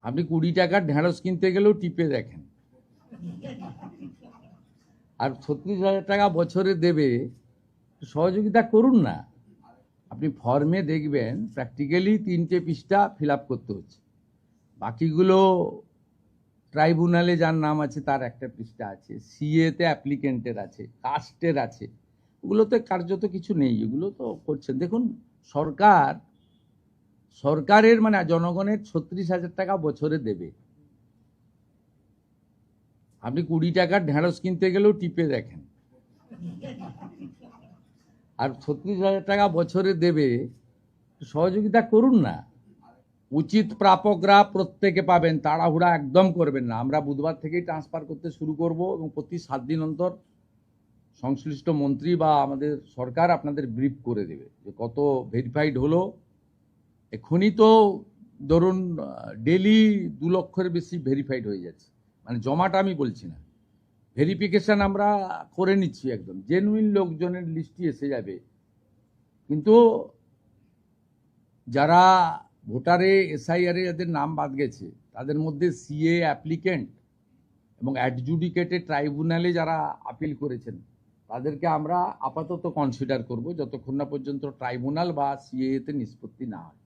আপনি 20 টাকার ঢেঁড়স কিনতে গেলেও টিপে দেখেন, আর 36,000 টাকা বছরে দেবে, সহযোগিতা করুন না। আপনি ফর্মে দেখবেন প্র্যাকটিক্যালি 3টে পৃষ্ঠা ফিল আপ করতে হচ্ছে, বাকিগুলো ট্রাইব্যুনালে যার নাম আছে তার একটা পৃষ্ঠা আছে, সিএতে অ্যাপ্লিকেন্টের আছে, কাস্টের আছে, ওগুলোতে কার্যত কিছু নেই, এগুলো তো করছেন। দেখুন সরকারের মানে জনগণের 36,000 টাকা বছরে দেবে, আপনি 20 টাকার ঢেঁড়স কিনতে গেলেও টিপে দেখেন, আর 36,000 টাকা বছরে দেবে, সহযোগিতা করুন না। উচিত প্রাপকরা প্রত্যেকে পাবেন, তাড়াহুড়া একদম করবেন না। আমরা বুধবার থেকেই ট্রান্সফার করতে শুরু করব এবং প্রতি 7 দিন অন্তর সংশ্লিষ্ট মন্ত্রী বা আমাদের সরকার আপনাদের ব্রিফ করে দেবে যে কত ভেরিফাইড হলো। এখনই তো ধরুন ডেলি 2 লক্ষের বেশি ভেরিফাইড হয়ে যাচ্ছে, মানে জমাটা আমি বলছি না, ভেরিফিকেশন আমরা করে নিচ্ছি, একদম জেনুইন লোকজনের লিস্টই এসে যাবে। কিন্তু যারা ভোটারে এসআইআরে যাদের নাম বাদ গেছে তাদের মধ্যে সিএ অ্যাপ্লিকেন্ট এবং অ্যাডজুডিকেটেড ট্রাইব্যুনালে যারা আপিল করেছেন তাদেরকে আমরা আপাতত কনসিডার করব যতক্ষণ না পর্যন্ত ট্রাইব্যুনাল বা সিএতে নিষ্পত্তি না হয়।